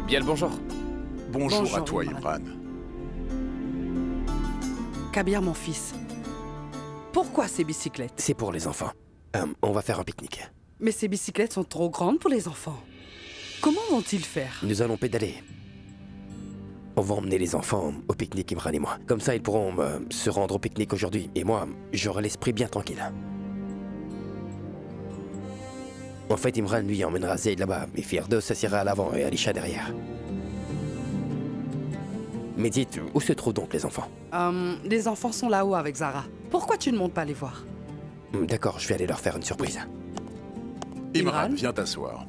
Bien le bonjour. Bonjour à toi, Imran. Kabir, mon fils. Pourquoi ces bicyclettes? C'est pour les enfants. On va faire un pique-nique. Mais ces bicyclettes sont trop grandes pour les enfants. Comment vont-ils faire? Nous allons pédaler. On va emmener les enfants au pique-nique, Imran et moi. Comme ça, ils pourront se rendre au pique-nique aujourd'hui. Et moi, j'aurai l'esprit bien tranquille. En fait, Imran, lui, emmènera Zayd là-bas. Et Firdaus s'assiera à l'avant et Alisha derrière. Mais dites, où se trouvent donc les enfants? Les enfants sont là-haut avec Zara. Pourquoi tu ne montes pas les voir? D'accord, je vais aller leur faire une surprise. Imran, viens t'asseoir.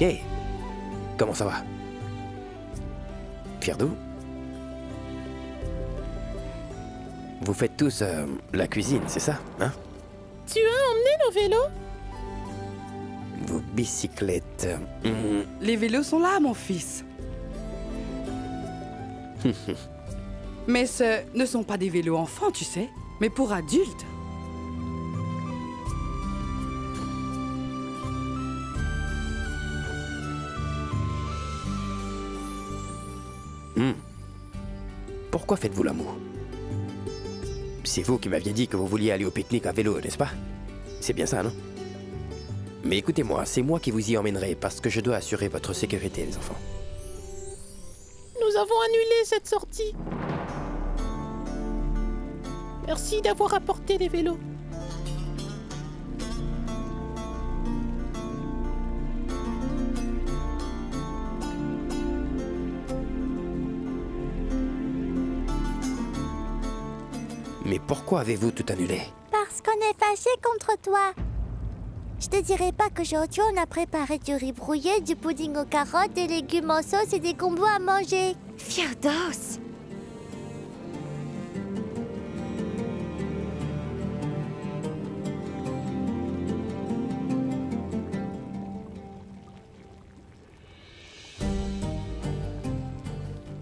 Hey, comment ça va? Firdou? Vous faites tous la cuisine, c'est ça, hein? Tu as emmené nos vélos? Vos bicyclettes... Les vélos sont là, mon fils. Mais ce ne sont pas des vélos enfants, tu sais, mais pour adultes. Pourquoi faites-vous l'amour? C'est vous qui m'aviez dit que vous vouliez aller au pique-nique à vélo, n'est-ce pas? C'est bien ça, non? Mais écoutez-moi, c'est moi qui vous y emmènerai parce que je dois assurer votre sécurité, les enfants. Nous avons annulé cette sortie. Merci d'avoir apporté les vélos. Mais pourquoi avez-vous tout annulé? Parce qu'on est fâché contre toi. Je te dirai pas qu'aujourd'hui on a préparé du riz brouillé, du pudding aux carottes, des légumes en sauce et des combos à manger. Firdaus!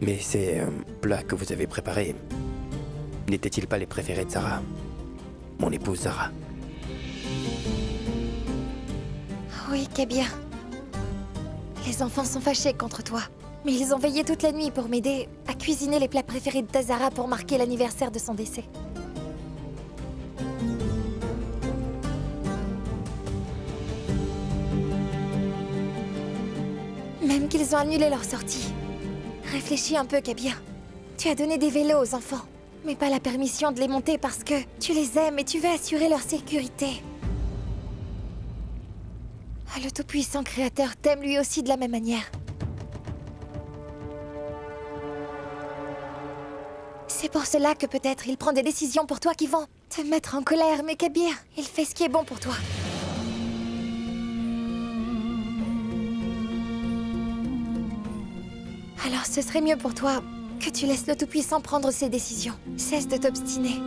Mais ces plats que vous avez préparés, n'étaient-ils pas les préférés de Zara? Mon épouse Zara. Oui, Kabir. Les enfants sont fâchés contre toi. Mais ils ont veillé toute la nuit pour m'aider à cuisiner les plats préférés de Zara pour marquer l'anniversaire de son décès. Même qu'ils ont annulé leur sortie. Réfléchis un peu, Kabir. Tu as donné des vélos aux enfants, mais pas la permission de les monter parce que tu les aimes et tu veux assurer leur sécurité. Le tout-puissant créateur t'aime lui aussi de la même manière. C'est pour cela que peut-être il prend des décisions pour toi qui vont te mettre en colère, mais Kabir, il fait ce qui est bon pour toi. Alors ce serait mieux pour toi que tu laisses le Tout-Puissant prendre ses décisions. Cesse de t'obstiner.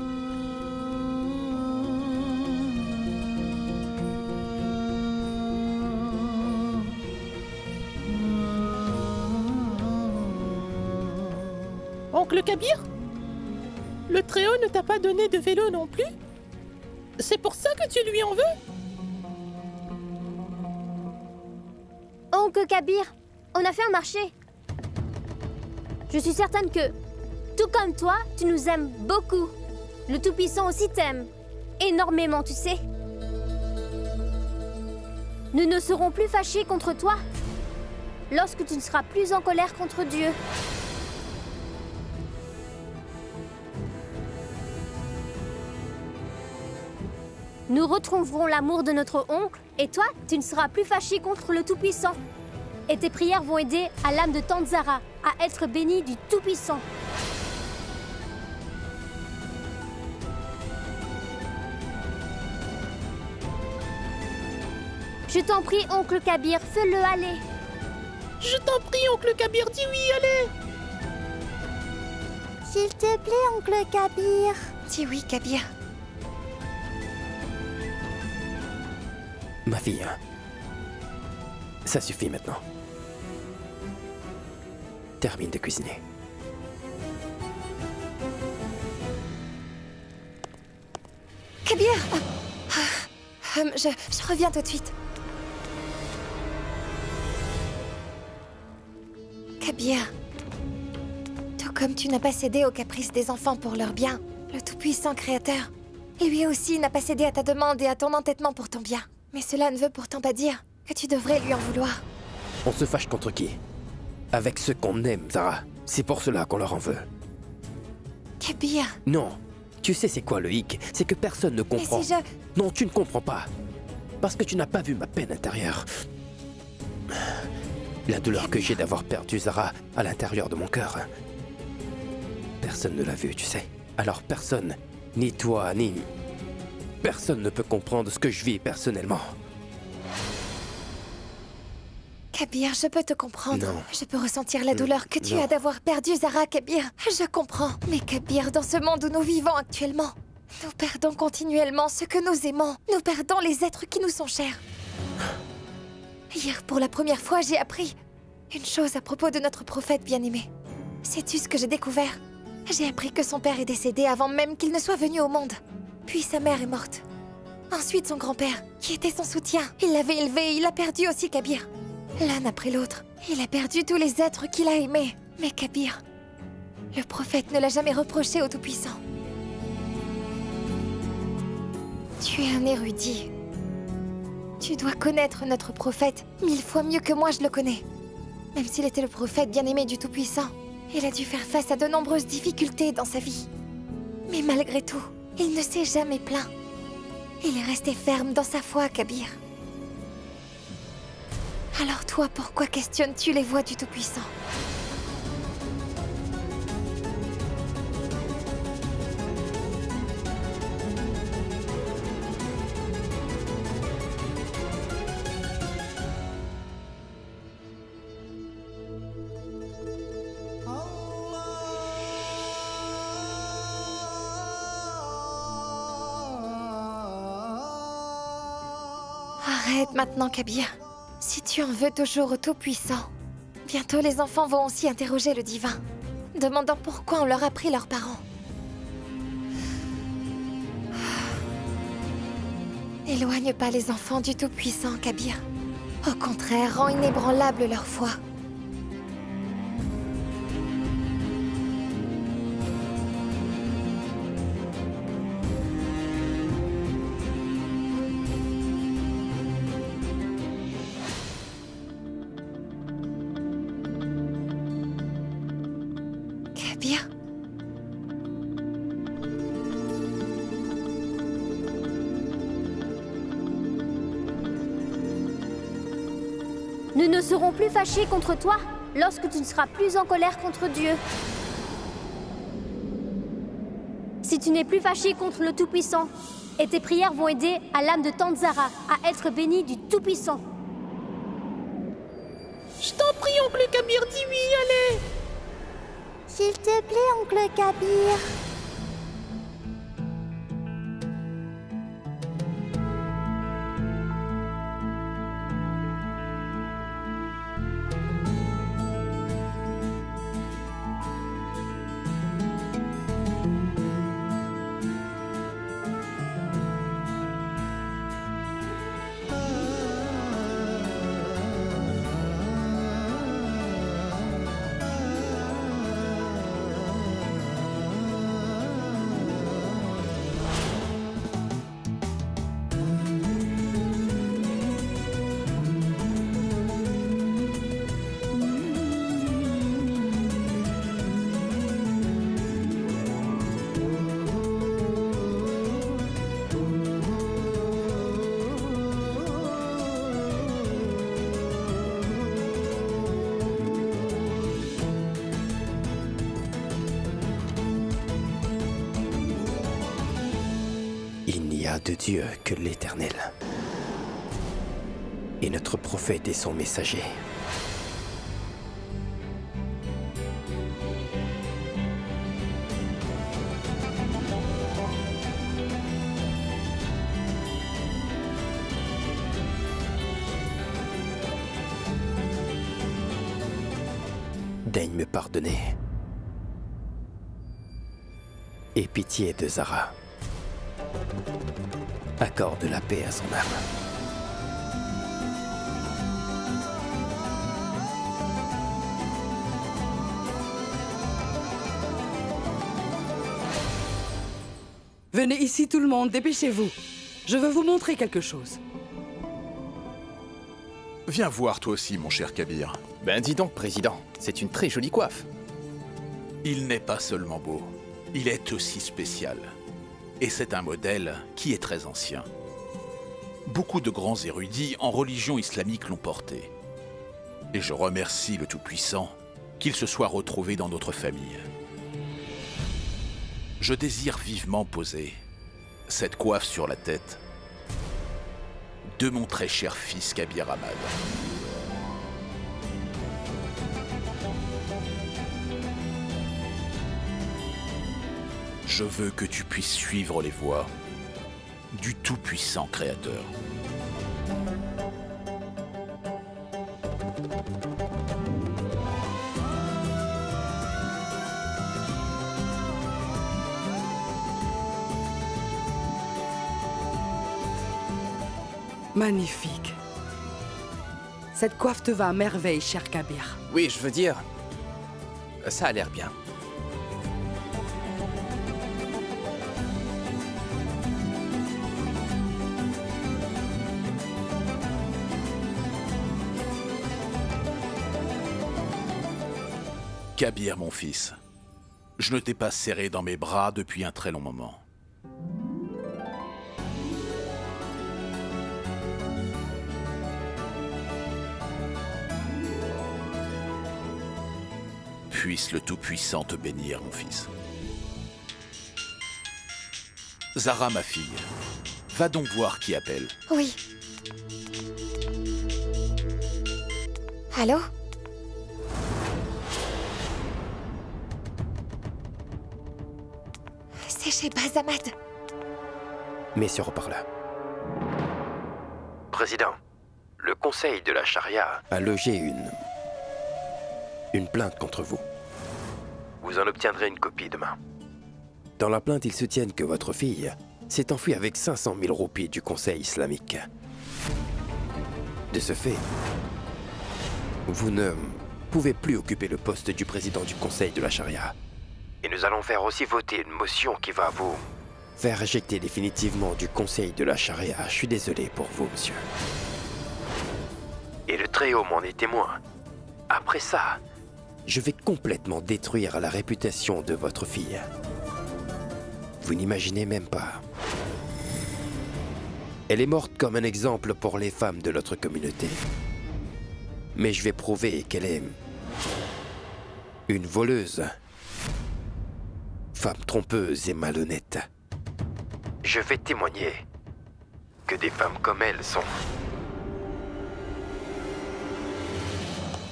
Oncle Kabir? Le Très-Haut ne t'a pas donné de vélo non plus? C'est pour ça que tu lui en veux? Oncle Kabir, on a fait un marché. Je suis certaine que, tout comme toi, tu nous aimes beaucoup. Le Tout-Puissant aussi t'aime. Énormément, tu sais. Nous ne serons plus fâchés contre toi lorsque tu ne seras plus en colère contre Dieu. Nous retrouverons l'amour de notre oncle, et toi, tu ne seras plus fâché contre le Tout-Puissant. Et tes prières vont aider à l'âme de Tante Zara à être bénie du Tout-Puissant. Je t'en prie, oncle Kabir, fais-le aller. Je t'en prie, oncle Kabir, dis oui, allez. S'il te plaît, oncle Kabir. Dis oui, Kabir. Ma fille, ça suffit maintenant. Termine de cuisiner. Kabir! Je reviens tout de suite. Kabir, tout comme tu n'as pas cédé aux caprices des enfants pour leur bien, le tout-puissant Créateur, lui aussi n'a pas cédé à ta demande et à ton entêtement pour ton bien. Mais cela ne veut pourtant pas dire que tu devrais lui en vouloir. On se fâche contre qui? Avec ceux qu'on aime, Zara. C'est pour cela qu'on leur en veut. Kabir! Non. Tu sais c'est quoi le hic? C'est que personne ne comprend. Mais si je... Non, tu ne comprends pas. Parce que tu n'as pas vu ma peine intérieure. La douleur que j'ai d'avoir perdu Zara à l'intérieur de mon cœur. Personne ne l'a vu, tu sais. Alors personne, ni toi, ni... Personne ne peut comprendre ce que je vis personnellement. Kabir, je peux te comprendre. Non. Je peux ressentir la douleur que tu as d'avoir perdu Zara, Kabir. Je comprends. Mais Kabir, dans ce monde où nous vivons actuellement, nous perdons continuellement ce que nous aimons. Nous perdons les êtres qui nous sont chers. Hier, pour la première fois, j'ai appris une chose à propos de notre prophète bien-aimé. Sais-tu ce que j'ai découvert? J'ai appris que son père est décédé avant même qu'il ne soit venu au monde. Puis sa mère est morte. Ensuite, son grand-père, qui était son soutien. Il l'avait élevé et il a perdu aussi Kabir. L'un après l'autre, il a perdu tous les êtres qu'il a aimés. Mais Kabir, le prophète ne l'a jamais reproché au Tout-Puissant. Tu es un érudit. Tu dois connaître notre prophète 1000 fois mieux que moi je le connais. Même s'il était le prophète bien-aimé du Tout-Puissant, il a dû faire face à de nombreuses difficultés dans sa vie. Mais malgré tout, il ne s'est jamais plaint. Il est resté ferme dans sa foi, Kabir. Alors toi, pourquoi questionnes-tu les voix du Tout-Puissant? Arrête maintenant, Kabir. Si tu en veux toujours au Tout-Puissant, bientôt les enfants vont aussi interroger le divin, demandant pourquoi on leur a pris leurs parents. N'éloigne pas les enfants du Tout-Puissant, Kabir. Au contraire, rends inébranlable leur foi. Kabir? Nous ne serons plus fâchés contre toi lorsque tu ne seras plus en colère contre Dieu. Si tu n'es plus fâché contre le Tout-Puissant, et tes prières vont aider à l'âme de Tante Zara à être bénie du Tout-Puissant. Je t'en prie, oncle Kabir, dis oui, allez! S'il te plaît, oncle Kabir. Il n'y a de Dieu que l'Éternel. Et notre prophète est son messager. Daigne me pardonner. Aie pitié de Zara. accorde la paix à son âme. Venez ici tout le monde, dépêchez-vous. Je veux vous montrer quelque chose. Viens voir toi aussi, mon cher Kabir. Ben dis donc, président, c'est une très jolie coiffe. Il n'est pas seulement beau, il est aussi spécial. Et c'est un modèle qui est très ancien. Beaucoup de grands érudits en religion islamique l'ont porté. Et je remercie le Tout-Puissant qu'il se soit retrouvé dans notre famille. Je désire vivement poser cette coiffe sur la tête de mon très cher fils Kabir Ahmad. Je veux que tu puisses suivre les voies du Tout-Puissant Créateur. Magnifique. Cette coiffe te va à merveille, cher Kabir. Oui, je veux dire, ça a l'air bien. Kabir, mon fils, je ne t'ai pas serré dans mes bras depuis un très long moment. Puisse le Tout-Puissant te bénir, mon fils. Zara, ma fille, va donc voir qui appelle. Oui. Allô? C'est chez Bazamad. Mets sur haut-parleur. Président, le Conseil de la Charia a logé une plainte contre vous. Vous en obtiendrez une copie demain. Dans la plainte, ils soutiennent que votre fille s'est enfuie avec 500 000 roupies du Conseil islamique. De ce fait, vous ne pouvez plus occuper le poste du président du Conseil de la Charia. Et nous allons faire aussi voter une motion qui va vous faire éjecter définitivement du Conseil de la Charia. Je suis désolé pour vous, monsieur. Et le Très-Haut m'en est témoin. Après ça, je vais complètement détruire la réputation de votre fille. Vous n'imaginez même pas. Elle est morte comme un exemple pour les femmes de notre communauté. Mais je vais prouver qu'elle est une voleuse, femme trompeuse et malhonnête. Je vais témoigner que des femmes comme elle sont...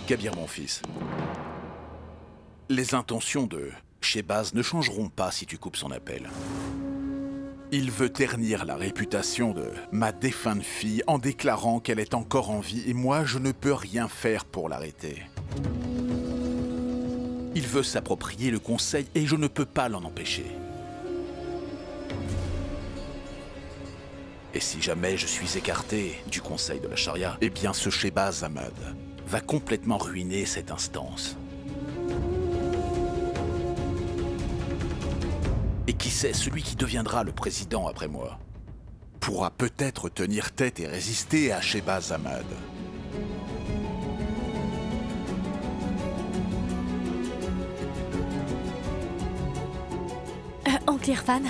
Kabir, mon fils, les intentions de Shehbaz ne changeront pas si tu coupes son appel. Il veut ternir la réputation de ma défunte fille en déclarant qu'elle est encore en vie et moi, je ne peux rien faire pour l'arrêter. Il veut s'approprier le conseil et je ne peux pas l'en empêcher. Et si jamais je suis écarté du conseil de la charia, eh bien ce Shehbaz Ahmad va complètement ruiner cette instance. Et qui sait, celui qui deviendra le président après moi pourra peut-être tenir tête et résister à Shehbaz Ahmad. Oncle Irfan,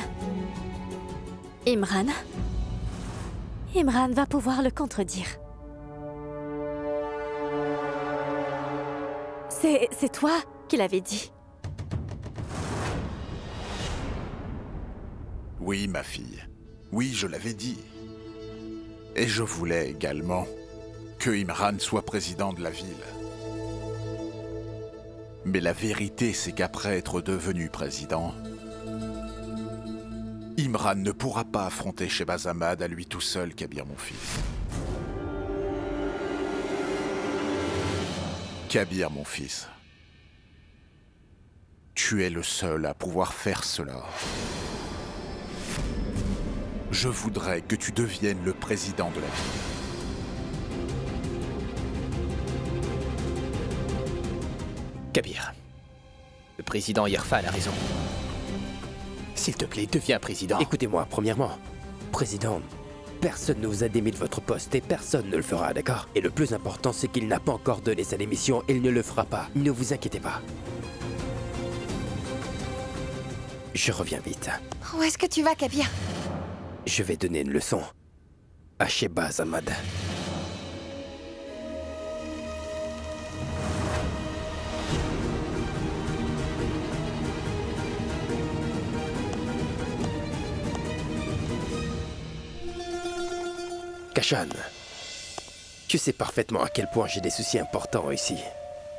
Imran va pouvoir le contredire. C'est toi qui l'avais dit. Oui, ma fille. Oui, je l'avais dit. Et je voulais également que Imran soit président de la ville. Mais la vérité, c'est qu'après être devenu président, Imran ne pourra pas affronter Shehbaz Ahmad à lui tout seul, Kabir, mon fils. Kabir, mon fils, tu es le seul à pouvoir faire cela. Je voudrais que tu deviennes le président de la ville. Kabir, le président Irfan a raison. S'il te plaît, deviens président. Écoutez-moi, premièrement, président, personne ne vous a démis de votre poste et personne ne le fera, d'accord? Et le plus important, c'est qu'il n'a pas encore donné sa démission et il ne le fera pas. Ne vous inquiétez pas. Je reviens vite. Où est-ce que tu vas, Kabir? Je vais donner une leçon à Shehbaz Ahmad. Kashan, tu sais parfaitement à quel point j'ai des soucis importants ici.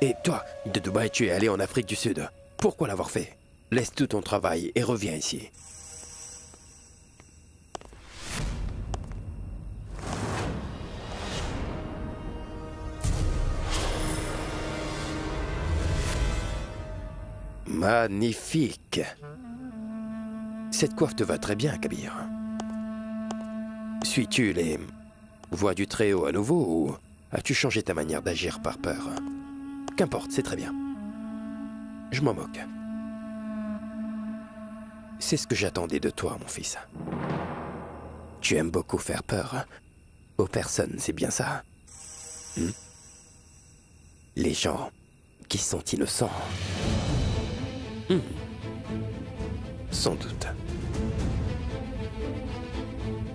Et toi, de Dubaï, tu es allé en Afrique du Sud. Pourquoi l'avoir fait? Laisse tout ton travail et reviens ici. Magnifique. Cette coiffe te va très bien, Kabir. Suis-tu les voix du Très-Haut à nouveau ou as-tu changé ta manière d'agir par peur? Qu'importe, c'est très bien. Je m'en moque. C'est ce que j'attendais de toi, mon fils. Tu aimes beaucoup faire peur aux personnes, c'est bien ça? Les gens qui sont innocents. Sans doute.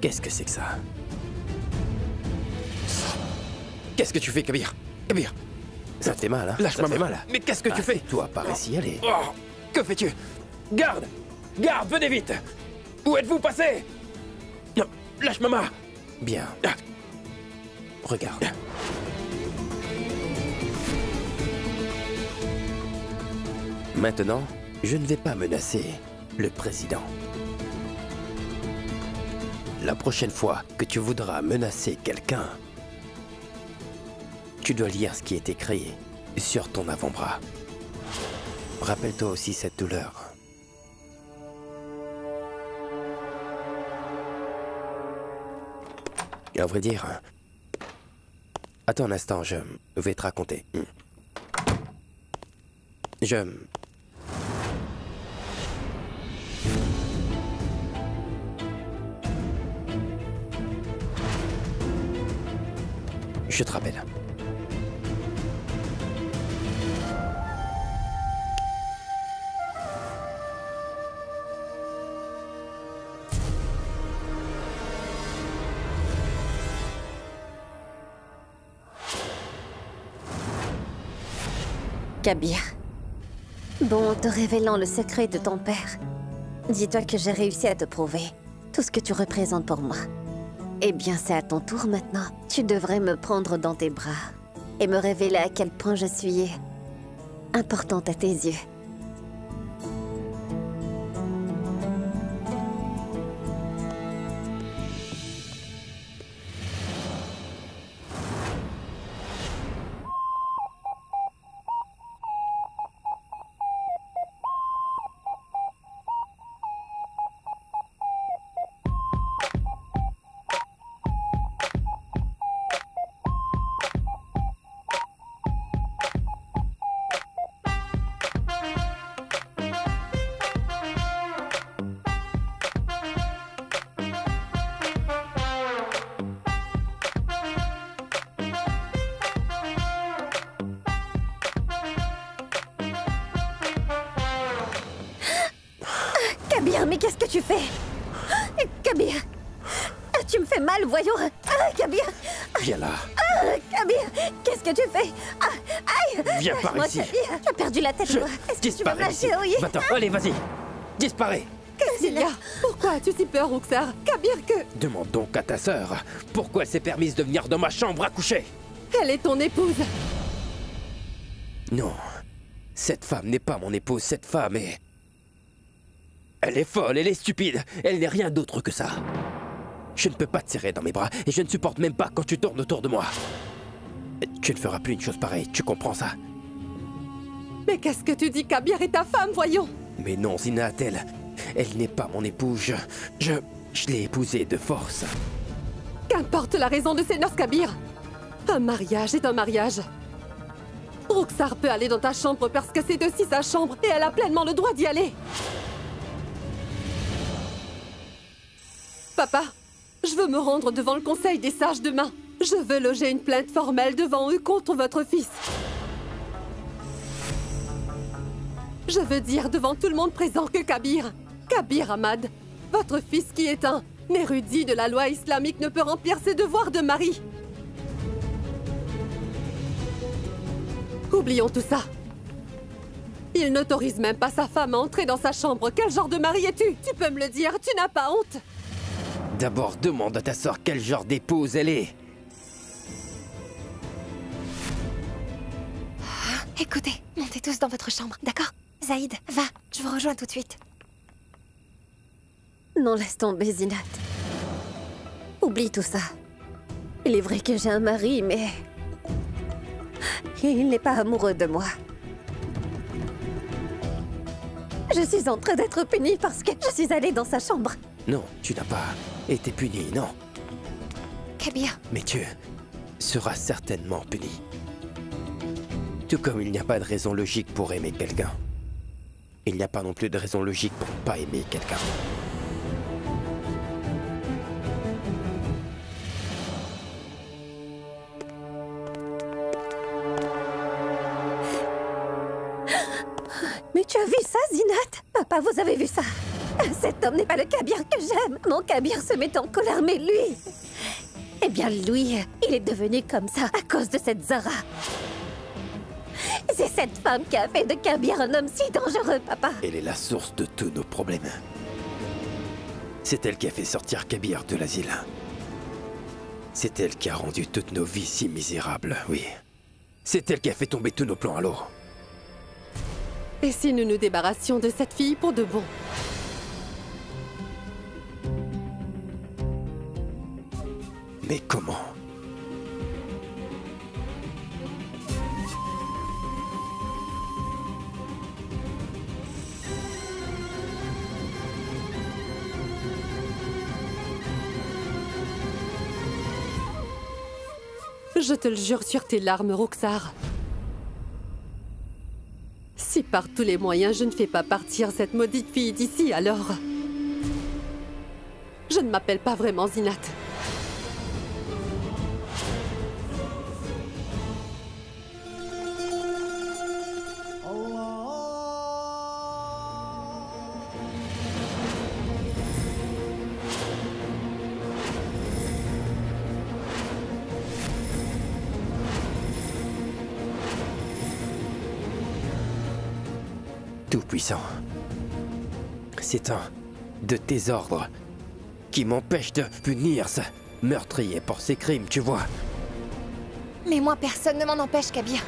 Qu'est-ce que c'est que ça? Qu'est-ce que tu fais, Kabir? Kabir! Ça te fait mal, hein? Lâche-moi, mal. Mais qu'est-ce que tu fais? Toi, par ici, allez. Oh, que fais-tu? Garde! Garde, venez vite! Où êtes-vous passé? Non, lâche maman! Bien. Regarde. Maintenant, je ne vais pas menacer le président. La prochaine fois que tu voudras menacer quelqu'un, tu dois lire ce qui est écrit sur ton avant-bras. Rappelle-toi aussi cette douleur. Et à vrai dire, attends un instant, je vais te raconter. Je te rappelle. Kabir. Bon, en te révélant le secret de ton père, dis-toi que j'ai réussi à te prouver tout ce que tu représentes pour moi. Eh bien, c'est à ton tour maintenant. Tu devrais me prendre dans tes bras et me révéler à quel point je suis importante à tes yeux. Kabir, mais qu'est-ce que tu fais? Kabir, tu me fais mal, voyons. Kabir. Viens là. Kabir, qu'est-ce que tu fais? Aïe. Viens par ici. Kabir, tu as perdu la tête. Est-ce que tu vas me lâcher? Oui. Va-t'en, allez, vas-y. Disparais. Qu'est-ce qu'il y a? Pourquoi as-tu si peur, Ruxar? Kabir, que... Demande donc à ta sœur pourquoi elle s'est permise de venir dans ma chambre à coucher. Elle est ton épouse. Non, cette femme n'est pas mon épouse, cette femme est... Elle est folle, elle est stupide, elle n'est rien d'autre que ça. Je ne peux pas te serrer dans mes bras et je ne supporte même pas quand tu tournes autour de moi. Tu ne feras plus une chose pareille, tu comprends ça? Mais qu'est-ce que tu dis? Kabir est ta femme, voyons. Mais non, Zinatel, elle n'est pas mon épouse, Je l'ai épousée de force. Qu'importe la raison de ces noces, Kabir. Un mariage est un mariage. Roxar peut aller dans ta chambre parce que c'est aussi sa chambre et elle a pleinement le droit d'y aller. Papa, je veux me rendre devant le Conseil des sages demain. Je veux loger une plainte formelle devant eux contre votre fils. Je veux dire devant tout le monde présent que Kabir Ahmad, votre fils qui est un érudit de la loi islamique ne peut remplir ses devoirs de mari. Oublions tout ça. Il n'autorise même pas sa femme à entrer dans sa chambre. Quel genre de mari es-tu? Tu peux me le dire, tu n'as pas honte? D'abord, demande à ta sœur quel genre d'épouse elle est. Écoutez, montez tous dans votre chambre, d'accord? Zaïd, va, je vous rejoins tout de suite. Non, laisse tomber, Zinat. Oublie tout ça. Il est vrai que j'ai un mari, mais... il n'est pas amoureux de moi. Je suis en train d'être punie parce que je suis allée dans sa chambre. Non, tu n'as pas été puni, non. Kabir. Mais tu seras certainement puni. Tout comme il n'y a pas de raison logique pour aimer quelqu'un. Il n'y a pas non plus de raison logique pour ne pas aimer quelqu'un. Mais tu as vu ça, Zinat? Papa, vous avez vu ça? Cet homme n'est pas le Kabir que j'aime. Mon Kabir se met en colère, mais lui... eh bien, lui, il est devenu comme ça à cause de cette Zara. C'est cette femme qui a fait de Kabir un homme si dangereux, papa. Elle est la source de tous nos problèmes. C'est elle qui a fait sortir Kabir de l'asile. C'est elle qui a rendu toutes nos vies si misérables, oui. C'est elle qui a fait tomber tous nos plans à l'eau. Et si nous nous débarrassions de cette fille pour de bon? Mais comment? Je te le jure sur tes larmes, Roxar. Si par tous les moyens je ne fais pas partir cette maudite fille d'ici, alors... je ne m'appelle pas vraiment Zinat. Tout-puissant. C'est un de tes ordres qui m'empêche de punir ce meurtrier pour ses crimes, tu vois. Mais moi, personne ne m'en empêche, Kabir.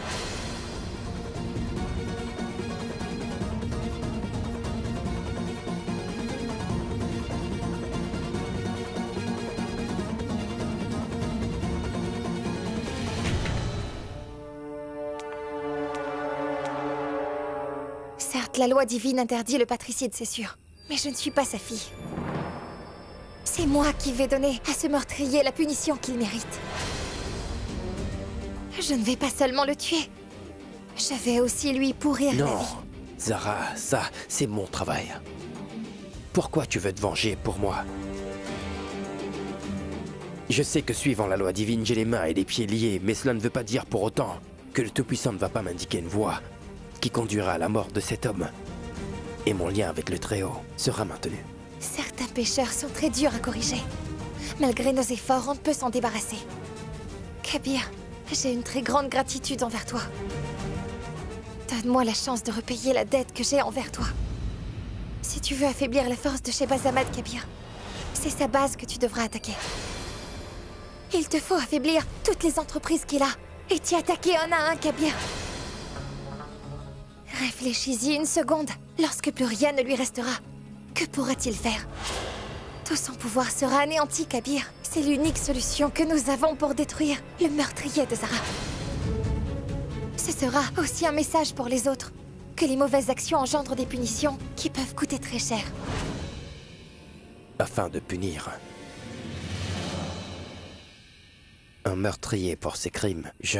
Certes, la loi divine interdit le patricide, c'est sûr. Mais je ne suis pas sa fille. C'est moi qui vais donner à ce meurtrier la punition qu'il mérite. Je ne vais pas seulement le tuer. Je vais aussi lui pourrir la vie. Non, Zara, ça, c'est mon travail. Pourquoi tu veux te venger pour moi? Je sais que suivant la loi divine, j'ai les mains et les pieds liés, mais cela ne veut pas dire pour autant que le Tout-Puissant ne va pas m'indiquer une voie qui conduira à la mort de cet homme. Et mon lien avec le Très-Haut sera maintenu. Certains pécheurs sont très durs à corriger. Malgré nos efforts, on ne peut s'en débarrasser. Kabir, j'ai une très grande gratitude envers toi. Donne-moi la chance de repayer la dette que j'ai envers toi. Si tu veux affaiblir la force de Shehbaz-Ahmad, Kabir, c'est sa base que tu devras attaquer. Il te faut affaiblir toutes les entreprises qu'il a et t'y attaquer un à un, Kabir. Réfléchis-y une seconde. Lorsque plus rien ne lui restera, que pourra-t-il faire? Tout son pouvoir sera anéanti, Kabir. C'est l'unique solution que nous avons pour détruire le meurtrier de Zara. Ce sera aussi un message pour les autres, que les mauvaises actions engendrent des punitions qui peuvent coûter très cher. afin de punir un meurtrier pour ses crimes. Je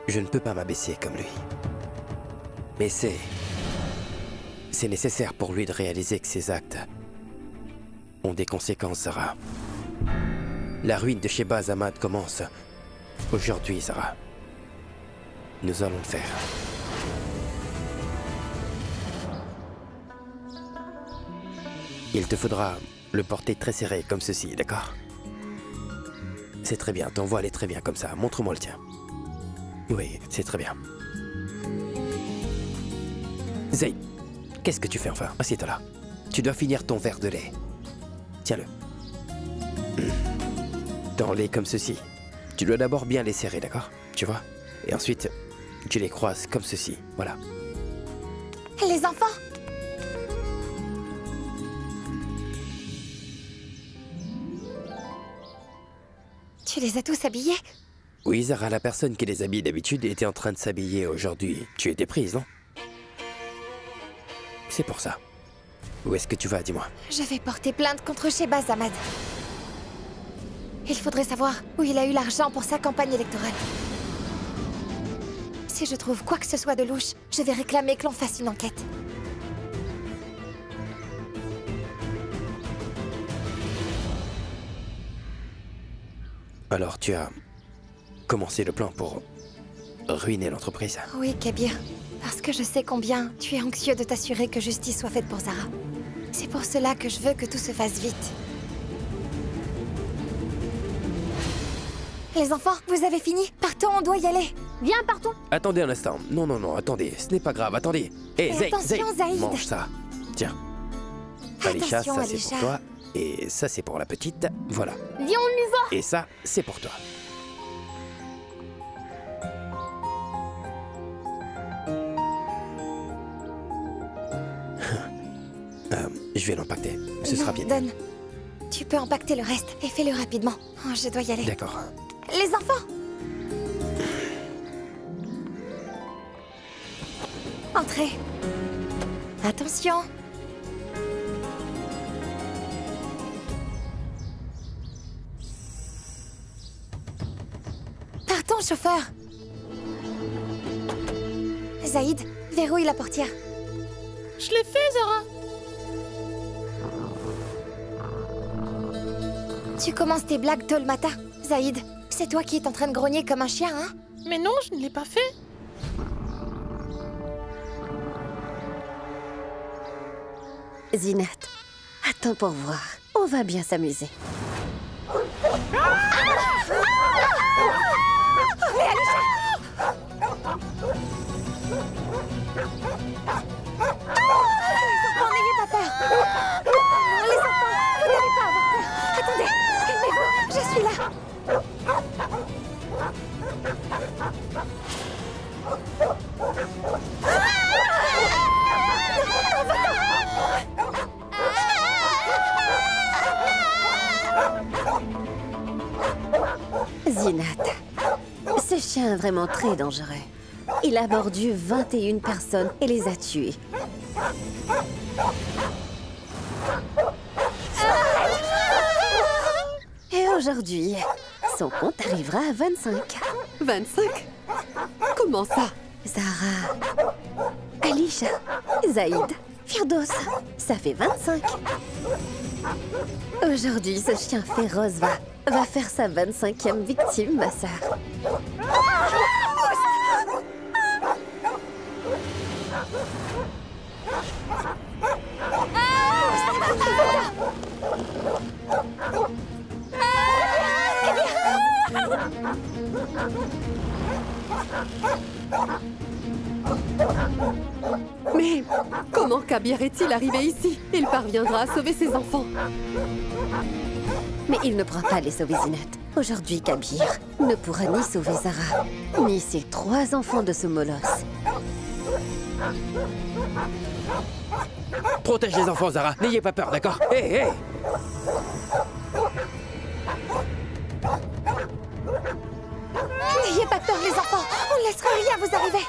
ne peux pas m'abaisser comme lui. Mais c'est nécessaire pour lui de réaliser que ses actes ont des conséquences, Zara. La ruine de Sheba-Zamad commence aujourd'hui, Zara. Nous allons le faire. Il te faudra le porter très serré, comme ceci, d'accord? C'est très bien, ton voile est très bien comme ça. Montre-moi le tien. Oui, c'est très bien. Zayd, qu'est-ce que tu fais enfin? Assieds-toi là. Tu dois finir ton verre de lait. Tiens-le. Tends-les comme ceci. Tu dois d'abord bien les serrer, d'accord? Tu vois? Et ensuite, tu les croises comme ceci. Voilà. Les enfants! Tu les as tous habillés? Oui, Zara, la personne qui les habille d'habitude était en train de s'habiller aujourd'hui. Tu étais prise, non? C'est pour ça. Où est-ce que tu vas, dis-moi? Je vais porter plainte contre Sheba-Zamad. Il faudrait savoir où il a eu l'argent pour sa campagne électorale. Si je trouve quoi que ce soit de louche, je vais réclamer que l'on fasse une enquête. Alors tu as commencé le plan pour ruiner l'entreprise? Oui, Kabir. Parce que je sais combien tu es anxieux de t'assurer que justice soit faite pour Zara. C'est pour cela que je veux que tout se fasse vite. Les enfants, vous avez fini? Partons, on doit y aller. Viens, partons. Attendez un instant. Non, non, non, attendez. Ce n'est pas grave, attendez. Hé, Zayd, attention, Zayd. mange ça. Tiens. Alisha, Attention, ça c'est Alisha. pour toi. Et ça c'est pour la petite. Voilà. Viens, on y va. Et ça, c'est pour toi. Je vais l'empacter. Ce sera bien. Donne. Tu peux empacter le reste et fais-le rapidement. Oh, je dois y aller. D'accord. Les enfants! Entrez. Attention. Partons, chauffeur. Zaïd, verrouille la portière. Je l'ai fait, Zara. Tu commences tes blagues tôt le matin. Zaïd, c'est toi qui es en train de grogner comme un chien, hein? Mais non, je ne l'ai pas fait. Zinat, attends pour voir. On va bien s'amuser. N'ayez pas peur. Les enfants, vous n'avez pas à avoir peur. Attendez, calmez-vous, je suis là. Zinat, ce chien est vraiment très dangereux. Il a mordu 21 personnes et les a tuées. Et aujourd'hui, son compte arrivera à 25. 25? Comment ça? Zara, Alisha, Zaïd, Firdos, ça fait 25. Aujourd'hui, ce chien féroce va faire sa 25e victime, ma sœur. Mais comment Kabir est-il arrivé ici? Il parviendra à sauver ses enfants. Mais il ne pourra pas les sauver, Zinat. Aujourd'hui, Kabir ne pourra ni sauver Zara, ni ses 3 enfants de ce molosse. Protège les enfants, Zara. N'ayez pas peur, d'accord? Hé, hé! N'ayez pas peur, les enfants. On ne laissera rien vous arriver.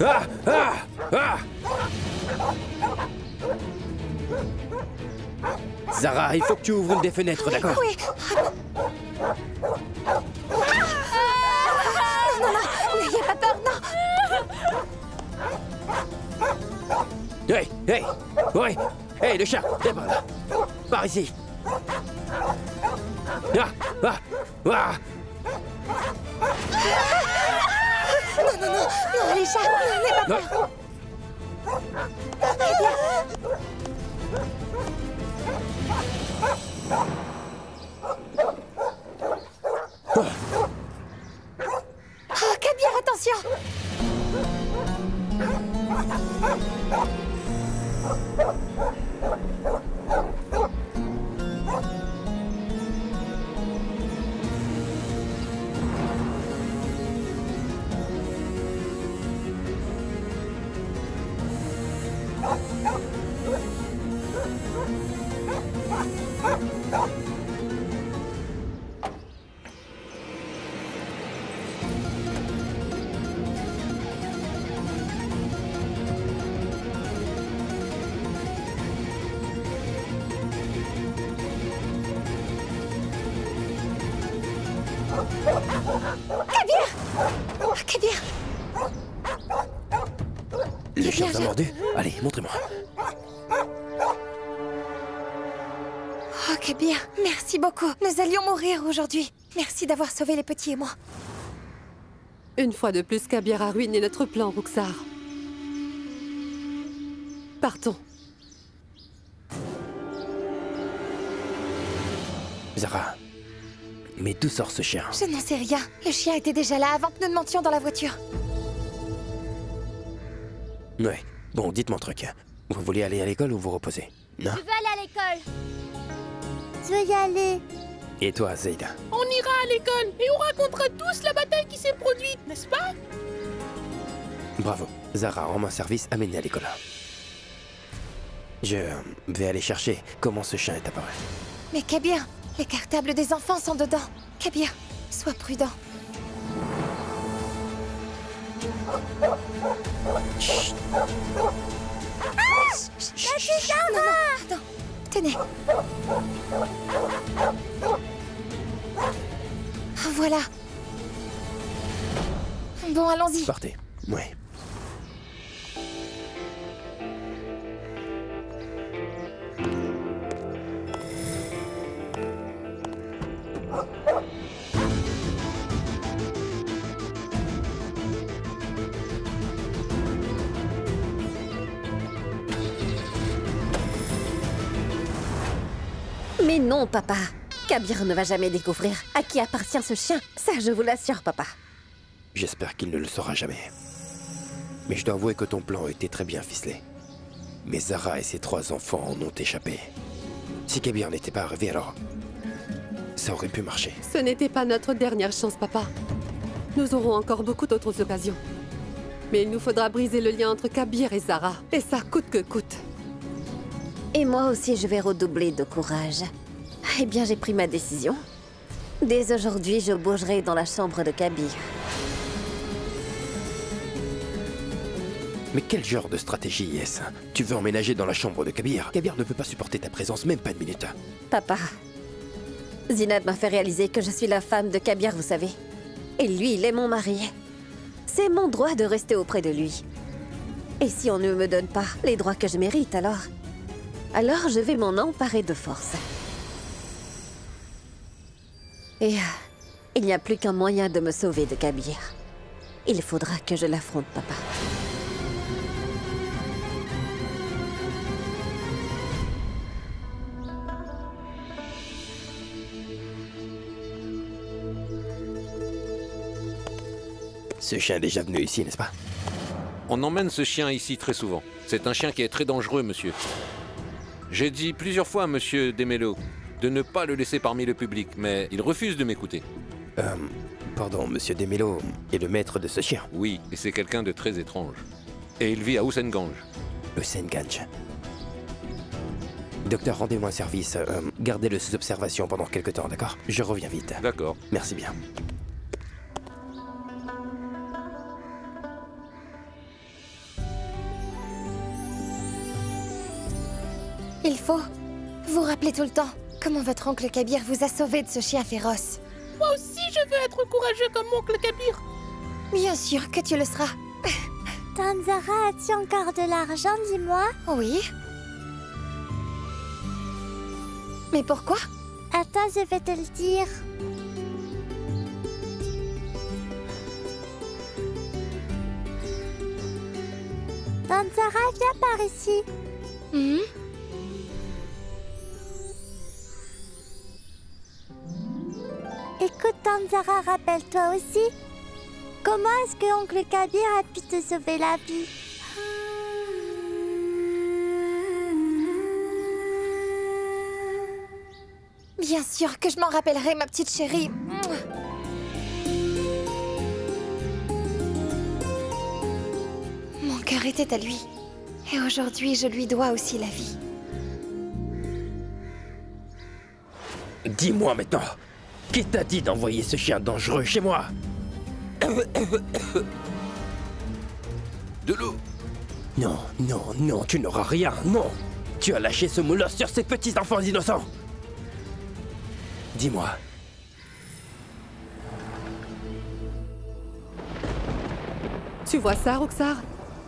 Ah! Ah! Ah! Zara, il faut que tu ouvres une des fenêtres, d'accord? Oui. Non, n'ayez pas peur, non. Hey, hey, ouais, hey, le chat, viens par là. Par ici. Ah, ah, ah. Non, les chats, n'ayez pas peur. Oh, Kabir, attention! Kabir! Le chien t'a mordu? Allez, montrez-moi. Oh, Kabir, merci beaucoup. Nous allions mourir aujourd'hui. Merci d'avoir sauvé les petits et moi. Une fois de plus, Kabir a ruiné notre plan, Roxar. Partons. Zara, mais d'où sort ce chien? Je n'en sais rien. Le chien était déjà là avant que nous ne montions dans la voiture. Ouais, bon, dites-moi un truc. Vous voulez aller à l'école ou vous reposer? Non? Je veux aller à l'école. Je veux y aller. Et toi, Zeida? On ira à l'école et on racontera tous la bataille qui s'est produite, n'est-ce pas? Bravo. Zara, rends-moi service, amène-les à l'école. Je vais aller chercher comment ce chien est apparu. Mais Kabir, les cartables des enfants sont dedans. Kabir, sois prudent. Chut. Non, tenez. Voilà. Bon, allons-y. Partez. Ouais. Mais non, papa. Kabir ne va jamais découvrir à qui appartient ce chien. Ça, je vous l'assure, papa. J'espère qu'il ne le saura jamais. Mais je dois avouer que ton plan était très bien ficelé. Mais Zara et ses 3 enfants en ont échappé. Si Kabir n'était pas arrivé, alors... ça aurait pu marcher. Ce n'était pas notre dernière chance, papa. Nous aurons encore beaucoup d'autres occasions. Mais il nous faudra briser le lien entre Kabir et Zara. Et ça coûte que coûte. Et moi aussi, je vais redoubler de courage. Eh bien, j'ai pris ma décision. Dès aujourd'hui, je bougerai dans la chambre de Kabir. Mais quel genre de stratégie est-ce? Tu veux emménager dans la chambre de Kabir? Kabir ne peut pas supporter ta présence, même pas une minute. Papa, Zinad m'a fait réaliser que je suis la femme de Kabir, vous savez. Et lui, il est mon mari. C'est mon droit de rester auprès de lui. Et si on ne me donne pas les droits que je mérite, alors je vais m'en emparer de force. Et il n'y a plus qu'un moyen de me sauver de Kabir. Il faudra que je l'affronte, papa. Ce chien est déjà venu ici, n'est-ce pas? On emmène ce chien ici très souvent. C'est un chien qui est très dangereux, monsieur. J'ai dit plusieurs fois à monsieur Demelo de ne pas le laisser parmi le public, mais il refuse de m'écouter. Pardon, monsieur Demelo est le maître de ce chien? Oui, et c'est quelqu'un de très étrange. Et il vit à Hussenganj. Hussenganj. Docteur, rendez-moi un service. Gardez-le sous observation pendant quelque temps, d'accord? Je reviens vite. D'accord. Merci bien. Il faut vous rappeler tout le temps comment votre oncle Kabir vous a sauvé de ce chien féroce. Moi aussi, je veux être courageux comme oncle Kabir. Bien sûr que tu le seras. Tanzara, as-tu encore de l'argent, dis-moi? Oui. Mais pourquoi? Attends, je vais te le dire. Tanzara, viens par ici. Écoute, Tanzara, rappelle-toi aussi. Comment est-ce que oncle Kabir a pu te sauver la vie? Bien sûr que je m'en rappellerai, ma petite chérie. Mon cœur était à lui. Et aujourd'hui, je lui dois aussi la vie. Dis-moi maintenant, qui t'a dit d'envoyer ce chien dangereux chez moi? De l'eau. Non, non, non, tu n'auras rien, non. Tu as lâché ce molosse sur ces petits enfants innocents. Dis-moi. Tu vois ça, Roxar?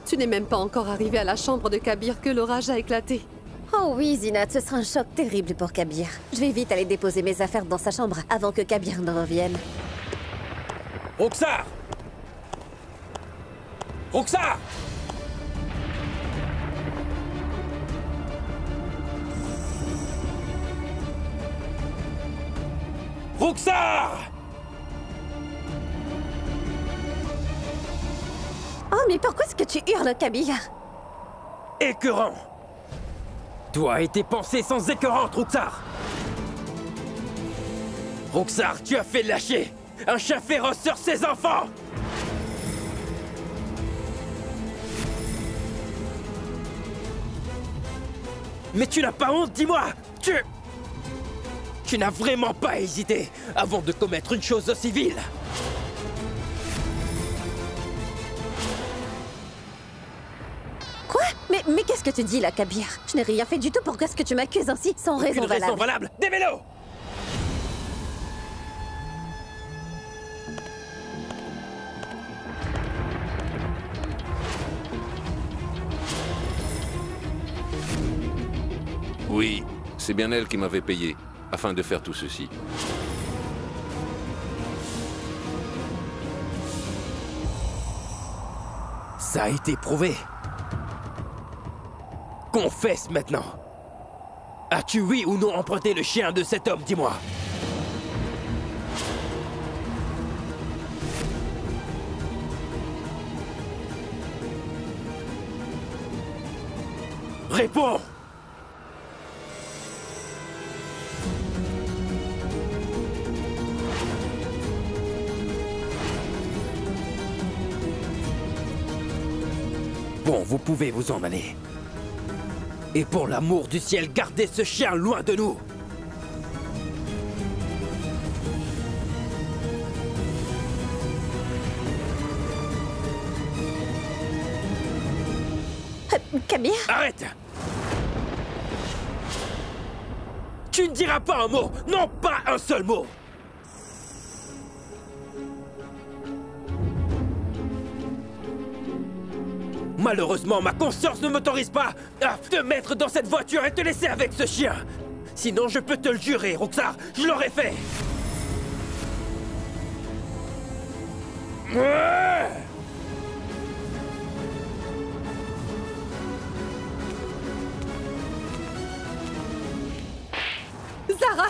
Tu n'es même pas encore arrivé à la chambre de Kabir que l'orage a éclaté. Oh oui, Zinat, ce sera un choc terrible pour Kabir. Je vais vite aller déposer mes affaires dans sa chambre avant que Kabir ne revienne. Roxar! Roxar! Roxar! Oh, mais pourquoi est-ce que tu hurles, Kabir? Écœurant! Toi a été pensé sans écœurante, Roxar! Roxar, tu as fait lâcher un chien féroce sur ses enfants! Mais tu n'as pas honte, dis-moi! Tu n'as vraiment pas hésité avant de commettre une chose aussi vile! Quoi? Mais qu'est-ce que tu dis là, Kabir? Je n'ai rien fait du tout. Pourquoi est-ce que tu m'accuses ainsi sans raison valable? Aucune raison valable! Démêlo! Oui, c'est bien elle qui m'avait payé, afin de faire tout ceci. Ça a été prouvé. Confesse maintenant. As-tu oui ou non emprunté le chien de cet homme, dis-moi? Réponds! Bon, vous pouvez vous en aller. Et pour l'amour du ciel, gardez ce chien loin de nous. Kabir? Arrête! Tu ne diras pas un mot! Non, pas un seul mot! Malheureusement, ma conscience ne m'autorise pas à te mettre dans cette voiture et te laisser avec ce chien. Sinon, je peux te le jurer, Roxar, je l'aurais fait. Zara!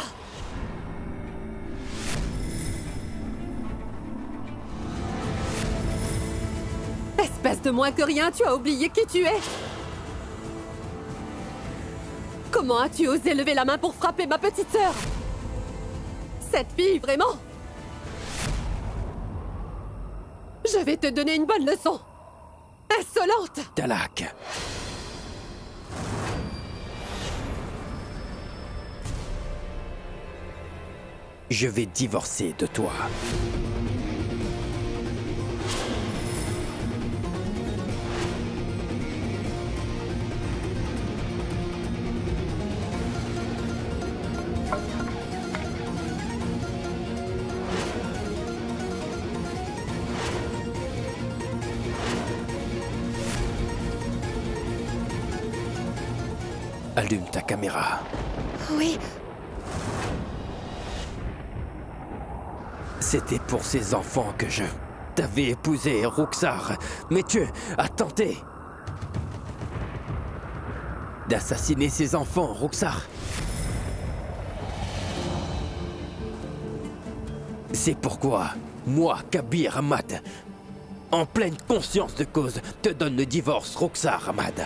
Espèce de moins que rien, tu as oublié qui tu es! Comment as-tu osé lever la main pour frapper ma petite sœur? Cette fille, vraiment? Je vais te donner une bonne leçon! Insolente! Talak. Je vais divorcer de toi. allume ta caméra. Oui. C'était pour ces enfants que je t'avais épousé, Roxar. Mais tu as tenté d'assassiner ces enfants, Roxar. C'est pourquoi, moi, Kabir Ahmad, en pleine conscience de cause, te donne le divorce, Roxar Ahmad.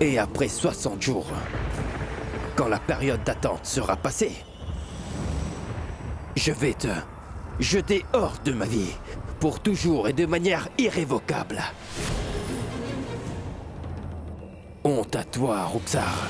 Et après 60 jours, quand la période d'attente sera passée, je vais te jeter hors de ma vie, pour toujours et de manière irrévocable. Honte à toi, Roxar.